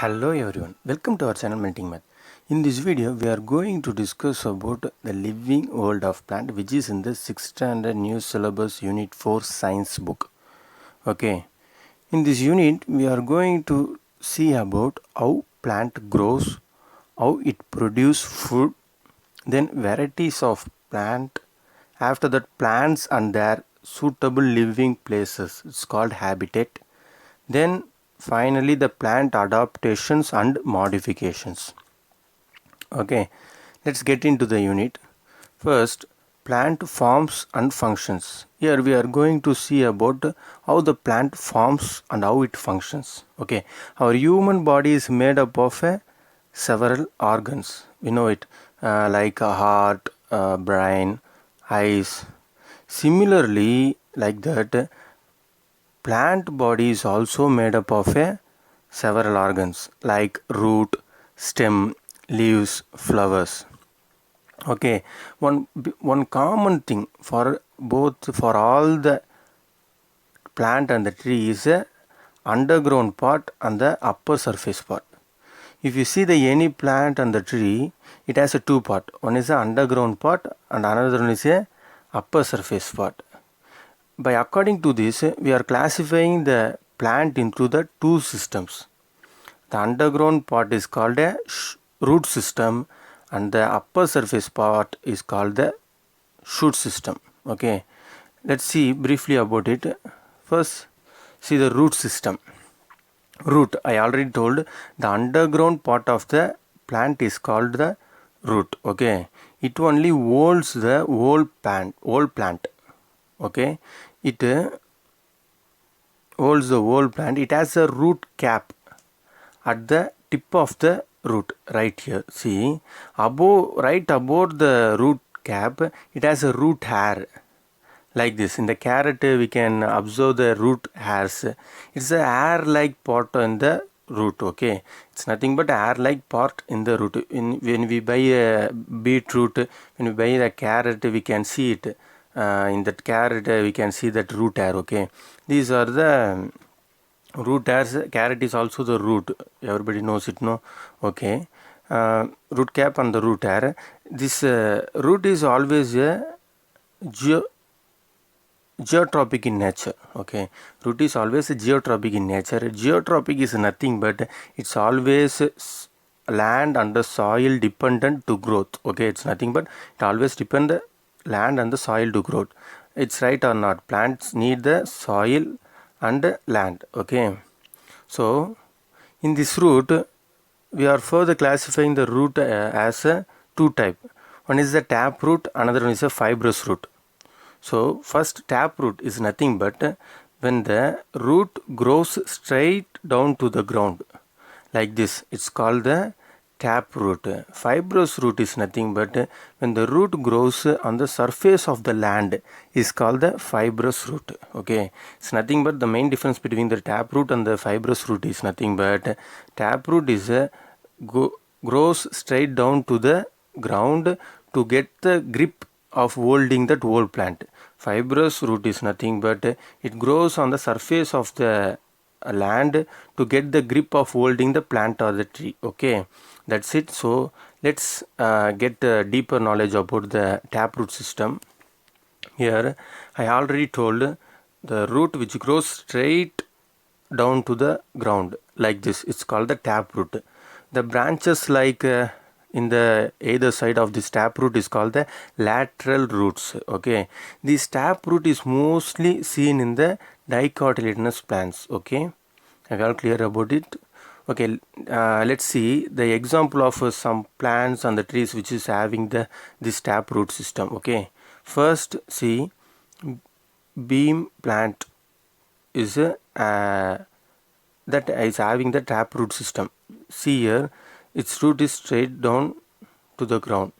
Hello everyone, welcome to our channel Melting Math. In this video, we are going to discuss about the living world of plant, which is in the 6th standard new syllabus unit 4 science book. Okay, in this unit, we are going to see about how plant grows, how it produces food, then varieties of plant, after that plants and their suitable living places, it's called habitat. Then finally the plant adaptations and modifications. Okay, let's get into the unit. First, plant forms and functions. Here we are going to see about how the plant forms and how it functions. Okay, our human body is made up of several organs. We know it like a heart, brain, eyes. Similarly, like that, plant body is also made up of several organs like root, stem, leaves, flowers. Okay, one common thing for all the plant and the tree is a underground part and the upper surface part. If you see the any plant and the tree, it has a two part. One is the underground part and another one is a upper surface part. By according to this, we are classifying the plant into the two systems. The underground part is called a root system and the upper surface part is called the shoot system. Okay, let's see briefly about it. First, see the root system. Root, I already told, the underground part of the plant is called the root. Okay, it only holds the whole plant. Okay, it holds the whole plant. It has a root cap at the tip of the root right here. See, right above the root cap, it has a root hair like this. In the carrot, we can observe the root hairs. It's a hair like part in the root. Okay, it's nothing but hair like part in the root. When we buy a beetroot, when we buy the carrot, we can see it. In that carrot, we can see that root hair. Okay, these are the root hairs. Carrot is also the root. Everybody knows it, no? Okay, root cap and the root hair. This root is always a geotropic in nature. Okay, root is always geotropic in nature. Geotropic is nothing but it's always land and the soil dependent to growth. Okay, it's nothing but it always depend the land and the soil to growth. It's right or not? Plants need the soil and land. Okay, so in this root we are further classifying the root as a two type. One is the tap root, another one is a fibrous root. So first, tap root is nothing but when the root grows straight down to the ground like this, it's called the tap root. Fibrous root is nothing but when the root grows on the surface of the land is called the fibrous root. Okay, it's nothing but the main difference between the tap root and the fibrous root is nothing but tap root is grows straight down to the ground to get the grip of holding that whole plant. Fibrous root is nothing but it grows on the surface of the land to get the grip of holding the plant or the tree. Okay, that's it. So let's get deeper knowledge about the taproot system. Here I already told the root which grows straight down to the ground like this, it's called the taproot. The branches like in the either side of this taproot is called the lateral roots. Okay, this taproot is mostly seen in the dicotyledonous plants. Okay, I got clear about it. Okay, let's see the example of some plants and the trees which is having this taproot system. Okay, first see beam plant is that is having the taproot system. See here, its root is straight down to the ground.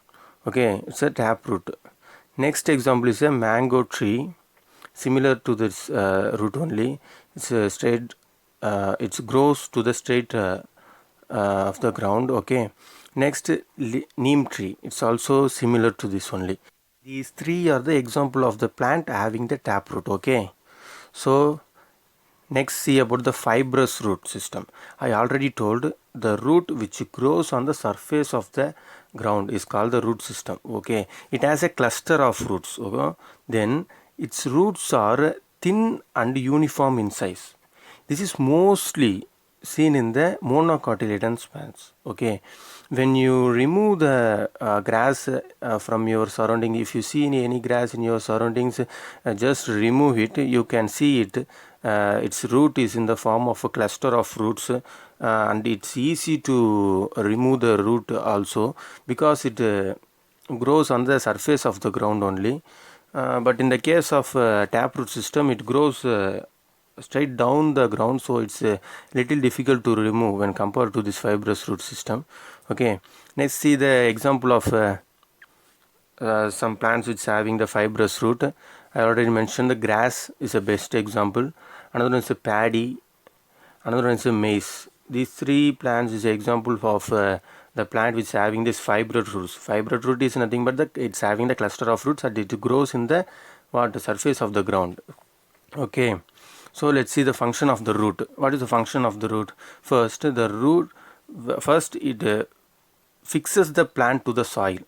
Okay, it's a taproot. Next example is a mango tree, similar to this root only. It's straight. It grows to the straight of the ground. Okay. Next, neem tree. It's also similar to this only. These three are the example of the plant having the taproot. Okay. So Next, see about the fibrous root system. I already told the root which grows on the surface of the ground is called the root system. Okay, it has a cluster of roots. Okay, then its roots are thin and uniform in size. This is mostly seen in the monocotyledon plants. Okay, when you remove the grass from your surrounding, if you see any grass in your surroundings, just remove it. You can see it. Its root is in the form of a cluster of roots, and it's easy to remove the root also because it grows on the surface of the ground only. But in the case of taproot system, it grows straight down the ground, so it's a little difficult to remove when compared to this fibrous root system. Okay, next see the example of some plants which having the fibrous root. I already mentioned the grass is the best example. Another one is a paddy, another one is a maize. These three plants is an example of the plant which is having this fibrous roots. Fibrous root is nothing but it's having the cluster of roots and it grows in the surface of the ground. Okay, so let's see the function of the root. What is the function of the root? First, it fixes the plant to the soil.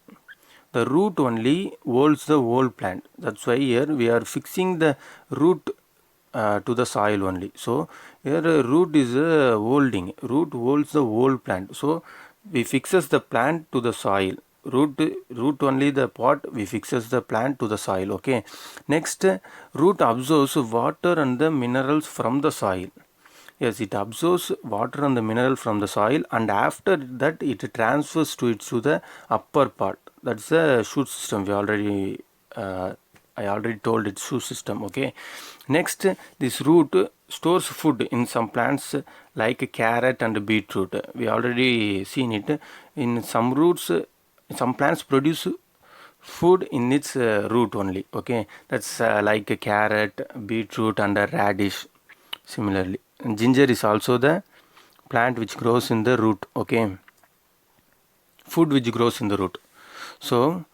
The root only holds the whole plant. That's why here we are fixing the root to the soil only. So here root is holding. Root holds the whole plant. So we fixes the plant to the soil. Root only the pot, we fixes the plant to the soil. Okay, next, root absorbs water and the minerals from the soil. Yes, it absorbs water and the mineral from the soil, and after that it transfers to the upper part. That's the shoot system. I already told it's shoot system. Okay, next, this root stores food in some plants like carrot and beetroot. We already seen it. In some roots, some plants produce food in its root only. Okay, that's like a carrot, beetroot and a radish. Similarly, and ginger is also the plant which grows in the root. Okay, food which grows in the root. So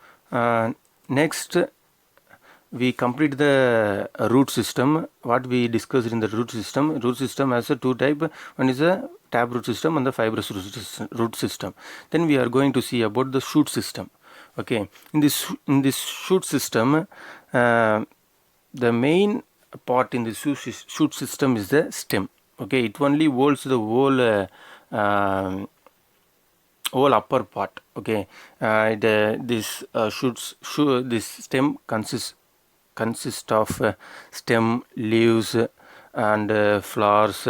next we complete the root system. What we discussed in the root system has a two type. One is a taproot system and the fibrous root system. Then we are going to see about the shoot system. Okay, in this shoot system, the main part in the shoot system is the stem. Okay, it only holds the whole upper part. Okay, this stem consists of stem, leaves and flowers,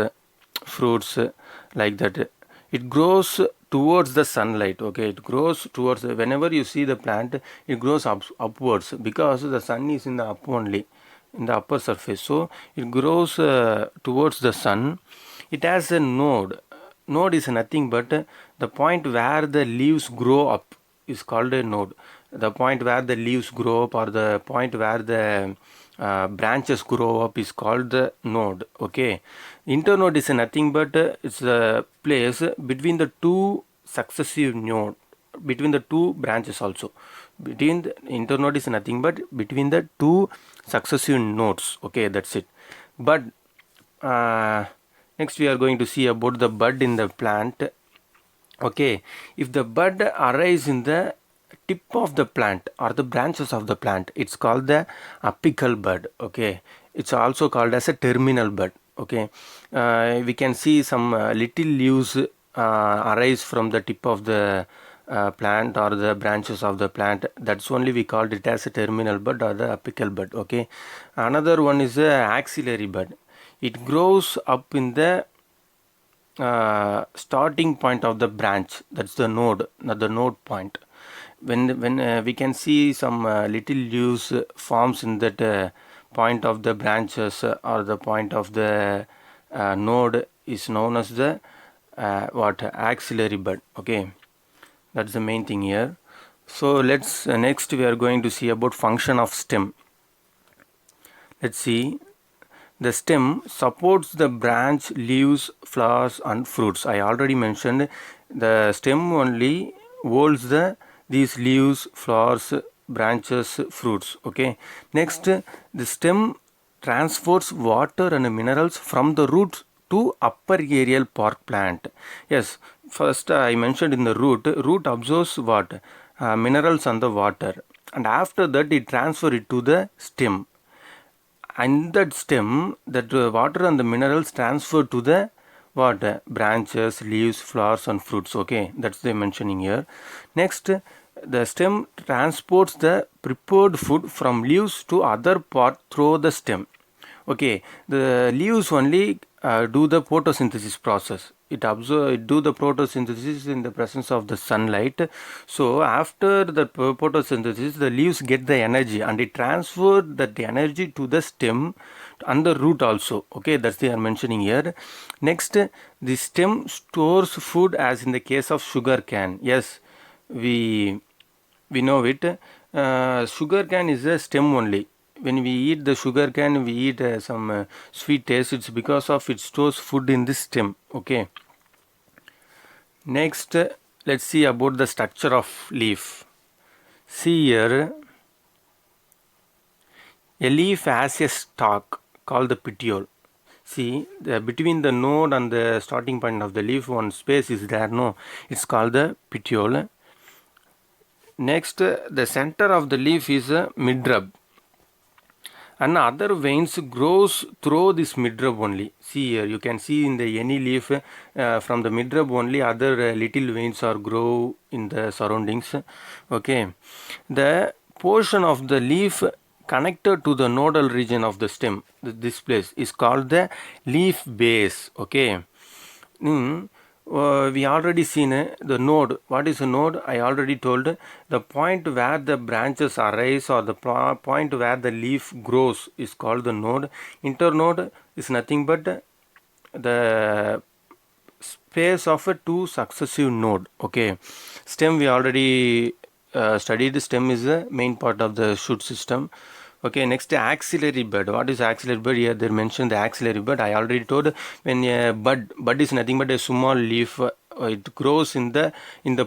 fruits, like that. It grows towards the sunlight. Okay, it grows towards whenever you see the plant, it grows upwards because the sun is in the up only, in the upper surface. So it grows towards the sun. It has a node. Node is nothing but the point where the leaves grow up is called a node. The point where the leaves grow up or the point where the branches grow up is called the node. Okay, internode is nothing but it's a place between the two successive node, between the two branches also. Between the internode is nothing but between the two successive nodes. Okay, that's it. But next we are going to see about the bud in the plant. Okay, if the bud arrives in the tip of the plant or the branches of the plant, it's called the apical bud. Okay, it's also called as a terminal bud. Okay, we can see some little leaves arise from the tip of the plant or the branches of the plant. That's only we called it as a terminal bud or the apical bud. Okay, another one is a axillary bud. It grows up in the starting point of the branch. That's the node, not the node point. When we can see some little leaves forms in that point of the branches or the point of the node is known as the axillary bud. Okay, that's the main thing here. So let's next we are going to see about function of stem. Let's see. The stem supports the branch, leaves, flowers and fruits. I already mentioned the stem only holds these leaves, flowers, branches, fruits. Okay, next, the stem transports water and minerals from the roots to upper aerial bark plant. Yes, first I mentioned in the root absorbs what? Minerals and the water, and after that it transfer it to the stem, and that stem, that water and the minerals transfer to the what? Branches, leaves, flowers and fruits. Okay, that's they mentioning here. Next, the stem transports the prepared food from leaves to other part through the stem. Okay, the leaves only do the photosynthesis process. It do the photosynthesis in the presence of the sunlight. So after the photosynthesis, the leaves get the energy and it transfer that energy to the stem and the root also. Okay, that's they are mentioning here. Next, the stem stores food as in the case of sugar cane. Yes, we know it. Sugar cane is a stem only. When we eat the sugar cane, we eat some sweet taste. It's because of it stores food in this stem. Okay. Next, let's see about the structure of leaf. See here, a leaf has a stalk called the petiole. See, between the node and the starting point of the leaf, one space is there. No, it's called the petiole. Next, the center of the leaf is a midrib, and other veins grows through this midrib only. See here, you can see in the any leaf from the midrib only other little veins are grow in the surroundings. Okay, the portion of the leaf connected to the nodal region of the stem, this place is called the leaf base. Okay. We already seen the node. What is a node? I already told, the point where the branches arise or the point where the leaf grows is called the node. Internode is nothing but the space of a two successive node. Okay, stem we already studied. Stem is the main part of the shoot system. Okay, next axillary bud. What is axillary bud? Here they mentioned the axillary bud. I already told, when a bud is nothing but a small leaf. It grows in the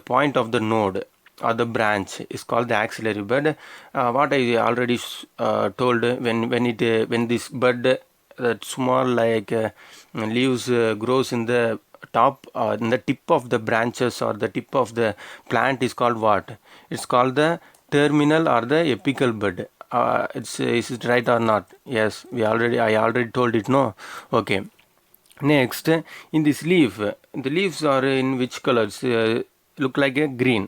point of the node or the branch is called the axillary bud. What I already told, when this bud, that small like leaves grows in the top in the tip of the branches or the tip of the plant is called what? It's called the terminal or the apical bud. Is it right or not? Yes, I already told it. No. Okay. Next, in this leaf, the leaves are in which colors? Look like a green.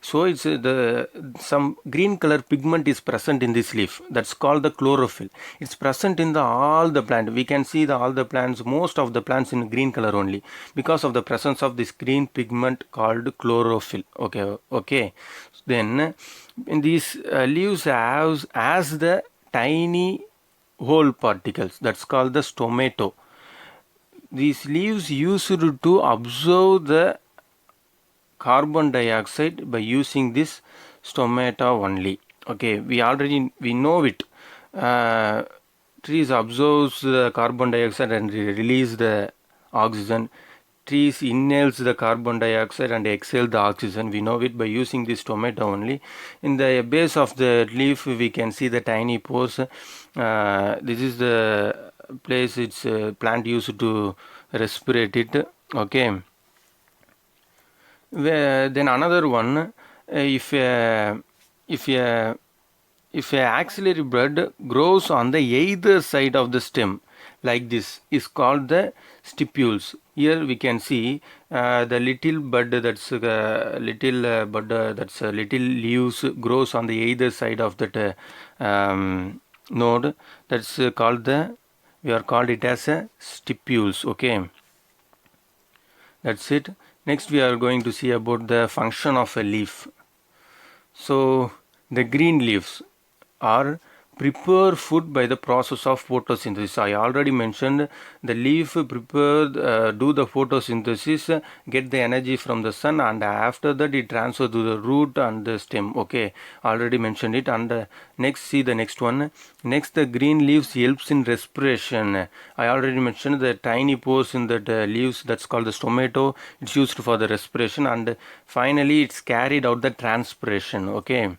So it's the some green color pigment is present in this leaf. That's called the chlorophyll. It's present in all the plant. We can see all the plants, most of the plants in green color only, because of the presence of this green pigment called chlorophyll. Okay. Then in these leaves has the tiny hole particles. That's called the stomato. These leaves used to absorb the carbon dioxide by using this stomata only. Okay, we know it. Trees absorbs the carbon dioxide and release the oxygen. Trees inhales the carbon dioxide and exhale the oxygen. We know it by using this stomata only. In the base of the leaf, we can see the tiny pores. This is the place it's plant used to respirate it. Okay. Then another one, if a axillary bud grows on the either side of the stem like this is called the stipules. Here we can see the little bud, that's little leaves grows on the either side of that node. That's called we are called it as a stipules. Okay, that's it. Next we are going to see about the function of a leaf. So the green leaves are prepare food by the process of photosynthesis. I already mentioned the leaf prepare do the photosynthesis, get the energy from the sun, and after that it transfer to the root and the stem. Okay, already mentioned it. And next, see the next one. Next, the green leaves helps in respiration. I already mentioned the tiny pores in the leaves, that's called the stomato. It's used for the respiration, and finally it's carried out the transpiration. Okay.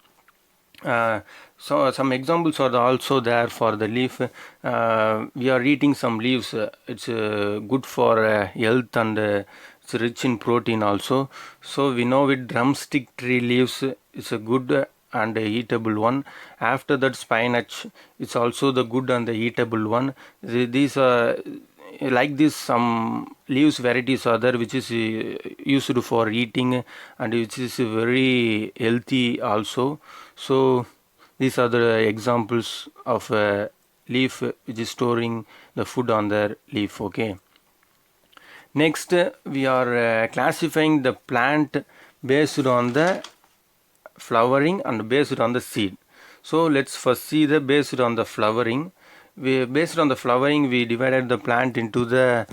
So some examples are also there for the leaf. We are eating some leaves. It's good for health, and it's rich in protein also. So we know with drumstick tree leaves is a good and a eatable one. After that, spinach, it's also the good and the eatable one. These are like this. Some leaves varieties are there which is used for eating, and which is very healthy also. So these are the examples of a leaf which is storing the food on the leaf. Okay. Next, we are classifying the plant based on the flowering and based on the seed. So let's first see the based on the flowering. Based on the flowering, we divided the plant into the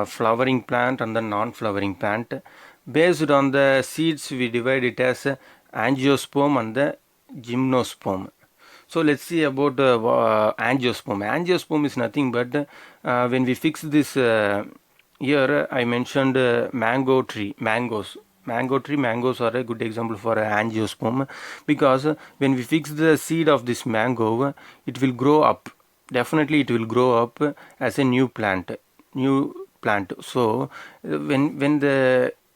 flowering plant and the non-flowering plant. Based on the seeds, we divide it as angiosperm and the gymnosperm. So let's see about angiosperm. Angiosperm is nothing but when we fix this here, I mentioned mango tree, mangoes. Mangoes are a good example for angiosperm, because when we fix the seed of this mango, it will grow up. Definitely, it will grow up as a new plant. So when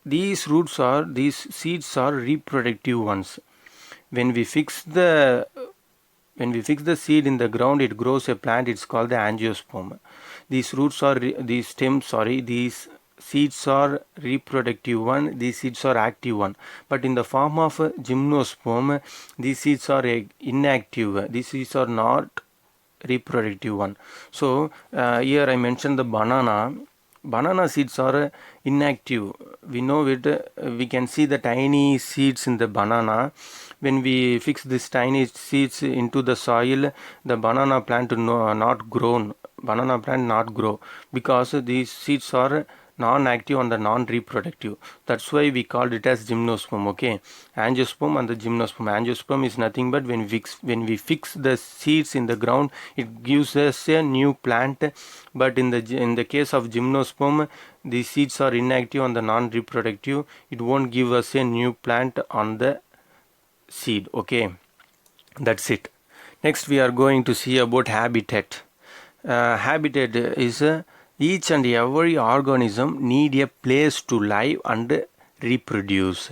these seeds are reproductive ones. When we fix the seed in the ground, it grows a plant. It's called the angiosperm. These seeds are reproductive one. These seeds are active one. But in the form of gymnosperm, these seeds are inactive. These seeds are not reproductive one. So here I mentioned the banana seeds are inactive. We know it. We can see the tiny seeds in the banana. When we fix these tiny seeds into the soil, the banana plant not grown. Banana plant not grow, because these seeds are non-active and the non-reproductive. That's why we called it as gymnosperm. Okay, angiosperm and the gymnosperm. Angiosperm is nothing but when we fix the seeds in the ground, it gives us a new plant. But in the case of gymnosperm, the seeds are inactive and the non-reproductive. It won't give us a new plant on the seed. Okay, that's it. Next, we are going to see about habitat. Habitat is each and every organism need a place to live and reproduce.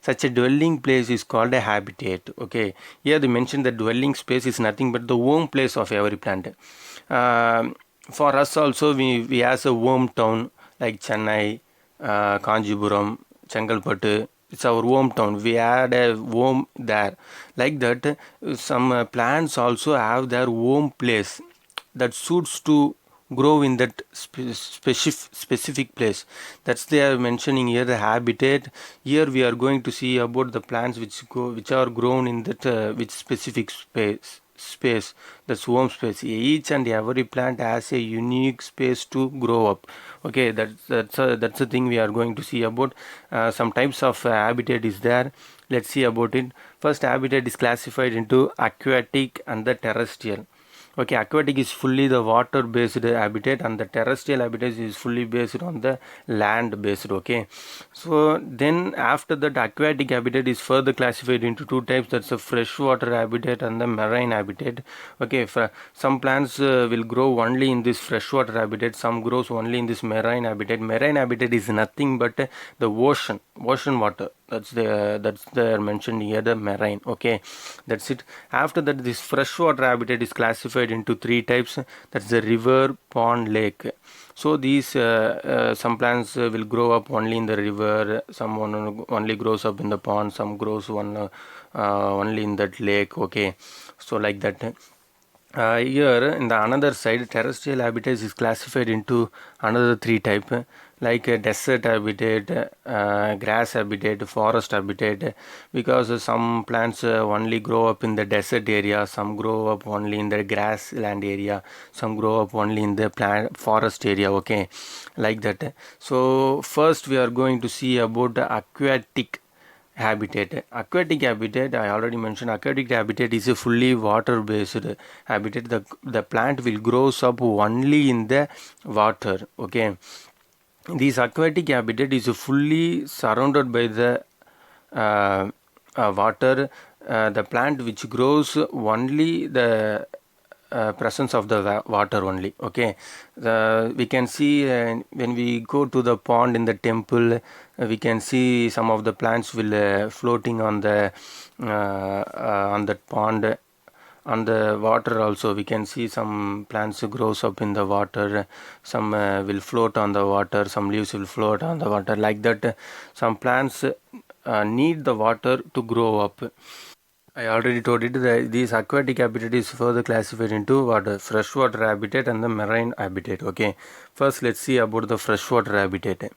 Such a dwelling place is called a habitat. Okay, here they mention the dwelling space is nothing but the home place of every plant. For us also, we has a hometown like Chennai, Kanjipuram, Chengalpattu. It's our hometown. We had a home there. Like that, some plants also have their home place that suits to grow in that specific place. That's they are mentioning here the habitat. Here we are going to see about the plants which are grown in that which specific space. That's home space. Each and every plant has a unique space to grow up. Okay, that's the thing we are going to see about. Some types of habitat is there. Let's see about it. First, habitat is classified into aquatic and the terrestrial. Okay, aquatic is fully the water based habitat, and the terrestrial habitat is fully based on the land based. Okay, so then after that, aquatic habitat is further classified into two types. That's a freshwater habitat and the marine habitat. Okay, some plants will grow only in this freshwater habitat, some grows only in this marine habitat. Marine habitat is nothing but the ocean water. That's the mentioned here, the marine. Okay, that's it. After that, this freshwater habitat is classified into three types. That's the river, pond, lake. So these some plants will grow up only in the river, some only grows up in the pond, some grows only in that lake. Okay, so like that. Here in the another side, terrestrial habitat is classified into another three type, like desert habitat, grass habitat, forest habitat. Because some plants only grow up in the desert area, some grow up only in the grassland area, some grow up only in the forest area. Okay, like that. So first we are going to see about the aquatic habitat. Aquatic habitat, I already mentioned, aquatic habitat is a fully water based habitat. The plant will grow up only in the water. Okay, this aquatic habitat is fully surrounded by the water. the plant which grows only the presence of the water only. Okay, we can see when we go to the pond in the temple, we can see some of the plants will floating on that pond. On the water also we can see some plants grows up in the water, some will float on the water, some leaves will float on the water, like that. Some plants need the water to grow up. I already told it that these aquatic habitat is further classified into what? Freshwater habitat and the marine habitat. Okay, first let's see about the freshwater habitat.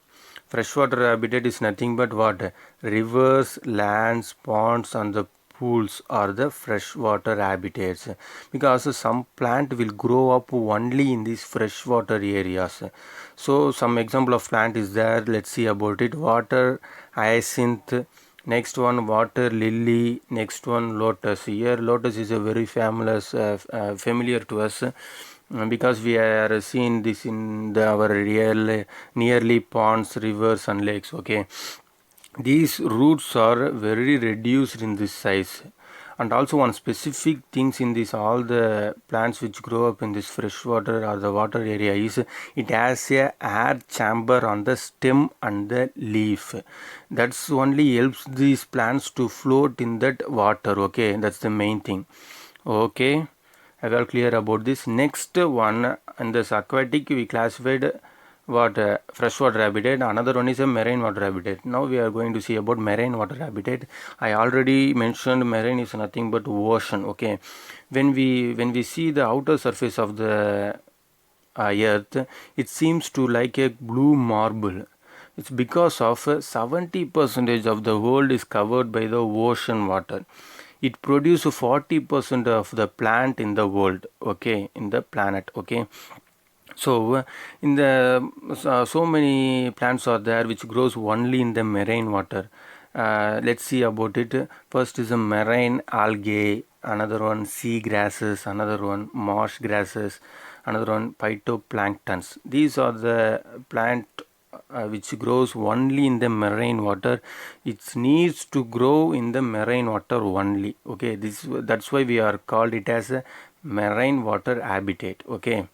Freshwater habitat is nothing but what? Rivers, lands, ponds and the pools are the freshwater habitats, because some plant will grow up only in these freshwater areas. So some example of plant is there. Let's see about it. Water hyacinth, next one water lily, next one lotus. Here lotus is a very familiar to us, because we are seeing this in our real nearly ponds, rivers and lakes. Okay, these roots are very reduced in this size. And also one specific things in this all the plants which grow up in this freshwater or the water area is it has a air chamber on the stem and the leaf. That's only helps these plants to float in that water. Okay, that's the main thing. Okay, I got clear about this. Next one, in this aquatic we classified what? Freshwater habitat. Another one is a marine water habitat. Now we are going to see about marine water habitat. I already mentioned marine is nothing but ocean. Okay, when we see the outer surface of the earth, it seems to like a blue marble. It's because of 70% of the world is covered by the ocean water. It produces 40% of the plant in the world. Okay, in the planet. Okay, so in the so many plants are there which grows only in the marine water. Let's see about it. First is a marine algae, another one sea grasses, another one marsh grasses, another one phytoplanktons. These are the plant which grows only in the marine water. It needs to grow in the marine water only. Okay, that's why we are called it as a marine water habitat. Okay,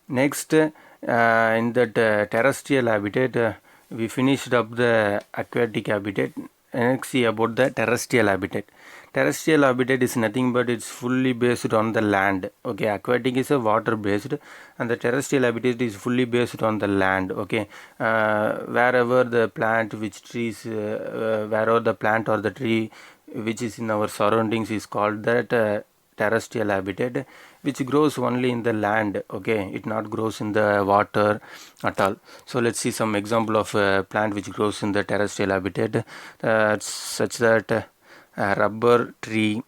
next, in that terrestrial habitat, we finished up the aquatic habitat. Next, see about the terrestrial habitat. Terrestrial habitat is nothing but it's fully based on the land. Okay, aquatic is a water based, and the terrestrial habitat is fully based on the land. Okay, wherever the plant, which trees, wherever the plant or the tree which is in our surroundings is called that terrestrial habitat, which grows only in the land. Okay, it not grows in the water at all. So let's see some example of plant which grows in the terrestrial habitat, such that rubber tree,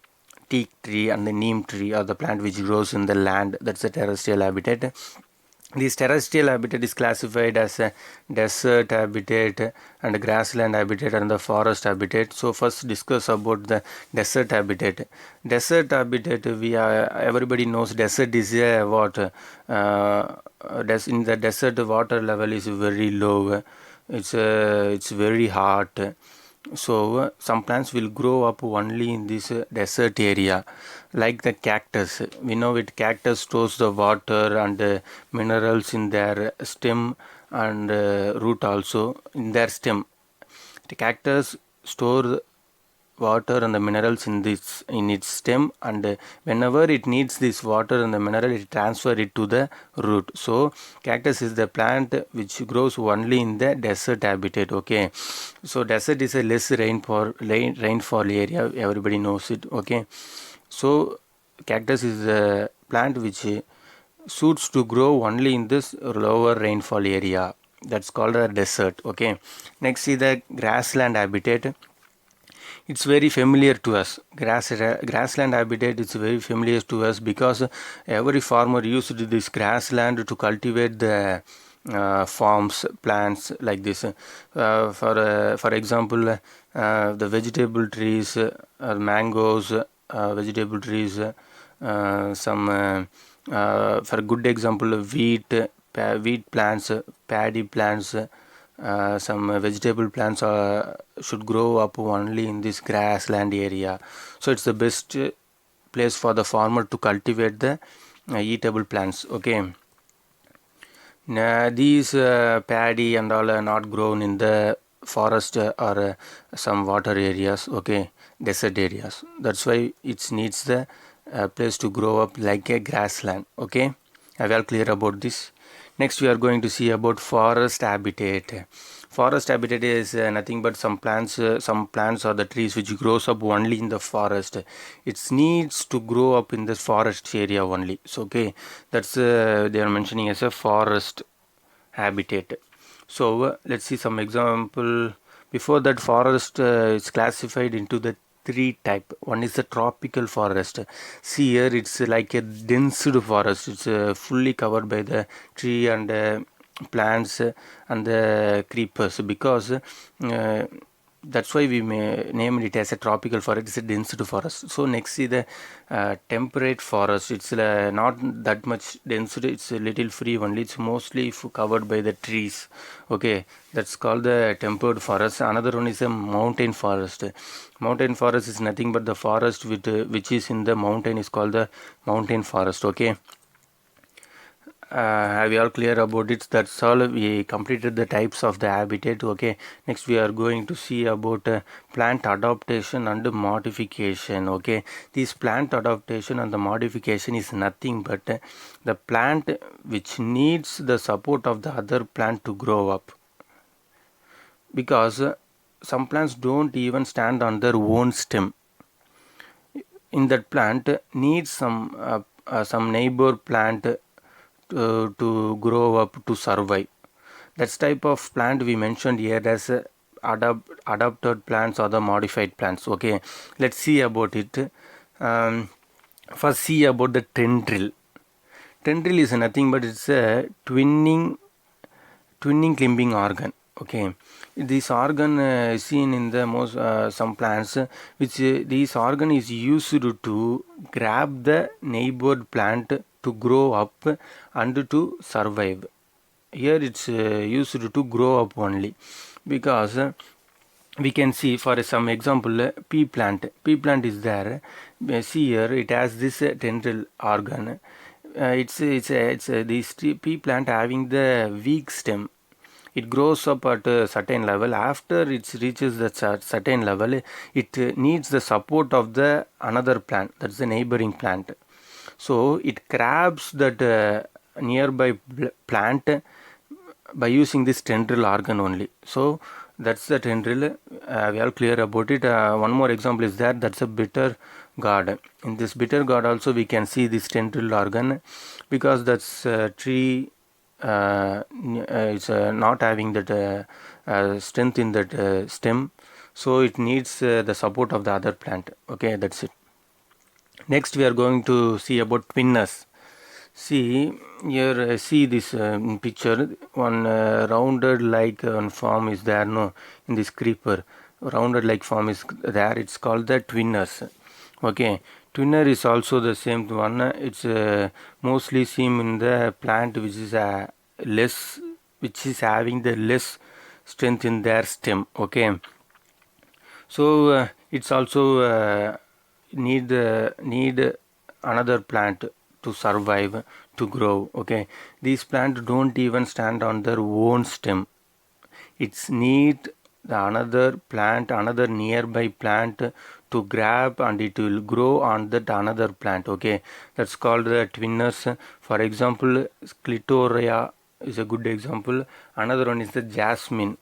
teak tree and the neem tree are the plant which grows in the land. That's the terrestrial habitat. This terrestrial habitat is classified as a desert habitat and grassland habitat and the forest habitat. So first discuss about the desert habitat. Desert habitat, everybody knows desert is a what? In the desert water level is very low. It's very hot. So some plants will grow up only in this desert area, like the cactus. We know it, cactus stores the water and minerals in their stem and root also in their stem. The cactus store water and the minerals in its stem, and whenever it needs this water and the mineral, it transfer it to the root. So cactus is the plant which grows only in the desert habitat. Okay, so desert is a less rainfall area, everybody knows it. Okay, so cactus is a plant which suits to grow only in this lower rainfall area, that's called a desert. Okay, next see the grassland habitat. It's very familiar to us. Grassland habitat is very familiar to us because every farmer used this grassland to cultivate the farms, plants like this. For example, the vegetable trees, mangoes, vegetable trees, some for good example, wheat plants, paddy plants, some vegetable plants should grow up only in this grassland area. So it's the best place for the farmer to cultivate the eatable plants. Okay. These paddy and all are not grown in the forest or some water areas, okay, desert areas. That's why it needs the place to grow up like a grassland. Okay, I well clear about this. Next we are going to see about forest habitat. Forest habitat is nothing but some plants or the trees which grows up only in the forest. It needs to grow up in the forest area only. So okay, that's they are mentioning as a forest habitat. So let's see some example. Before that, forest is classified into the three type. One is the tropical forest. See here, it's like a dense forest. It's fully covered by the tree and plants and the creepers, because that's why we may name it as a tropical forest. It's a dense forest. So next see the temperate forest. It's not that much dense. It's a little free only. It's mostly covered by the trees. Okay, that's called the temperate forest. Another one is a mountain forest. Mountain forest is nothing but the forest with which is in the mountain is called the mountain forest. Okay. Have you all clear about it? That's all. We completed the types of the habitat. Okay, next we are going to see about plant adaptation and modification. Okay, this plant adaptation and the modification is nothing but the plant which needs the support of the other plant to grow up, because some plants don't even stand on their own stem. In that plant needs some neighbor plant to grow up to survive. That's type of plant we mentioned here as adapted plants or the modified plants. Okay, let's see about it. First see about the tendril. Tendril is nothing but it's a twinning climbing organ. Okay, this organ is seen in the most some plants, which this organ is used to grab the neighbored plant to grow up and to survive. Here it's used to grow up only, because we can see for some example pea plant is there. See here it has this tendril organ. It's this pea plant having the weak stem. It grows up at a certain level. After it reaches the certain level, it needs the support of the another plant, that's the neighboring plant. So it grabs that nearby plant by using this tendril organ only. So that's the tendril. We are clear about it. One more example is that's a bitter gourd. In this bitter gourd also we can see this tendril organ, because that's tree it's not having that strength in that stem, so it needs the support of the other plant. Okay, that's it. Next we are going to see about twinners. See here, see this picture. One rounded like form is there, no, in this creeper. Rounded like form is there. It's called the twinners. Okay, twinner is also the same one. It's mostly seen in the plant which is which is having the less strength in their stem. Okay, so it's also need another plant to survive, to grow. Okay, these plants don't even stand on their own stem. It's need the another plant, another nearby plant to grab, and it will grow on that another plant. Okay, that's called the twinners. For example, clitoria is a good example. Another one is the jasmine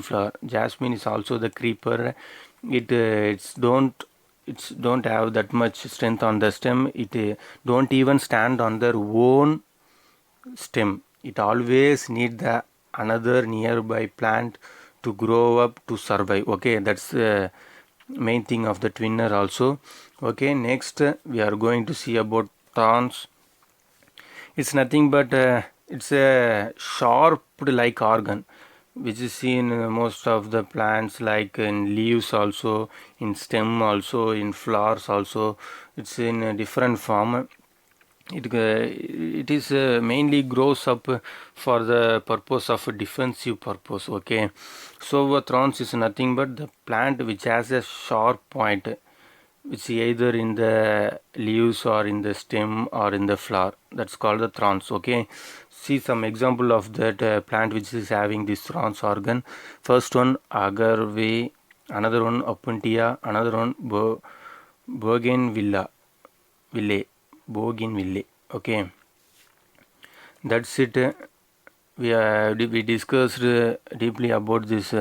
flower. Jasmine is also the creeper. It's don't have that much strength on the stem. It don't even stand on their own stem. It always need the another nearby plant to grow up to survive. Okay, that's the main thing of the twinner also. Okay, next we are going to see about thorns. It's nothing but it's a sharp like organ which is seen in most of the plants, like in leaves also, in stem also, in flowers also. It's in a different form. it is mainly grows up for the purpose of a defensive purpose. Okay, so thorns is nothing but the plant which has a sharp point, which either in the leaves or in the stem or in the flower. That's called the thorns. Okay, see some example of that plant which is having this thorns organ. First one agarve, another one opuntia, another one bougainvillea ville bougainville. Okay, that's it. We discussed deeply about this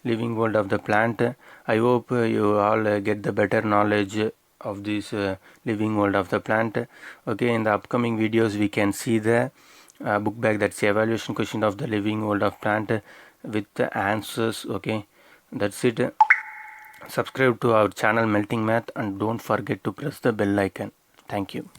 living world of the plant. I hope you all get the better knowledge of this living world of the plant. Okay, in the upcoming videos we can see the book bag, that's the evaluation question of the living world of plant with the answers. Okay, that's it. Subscribe to our channel Melting Math and don't forget to press the bell icon. Thank you.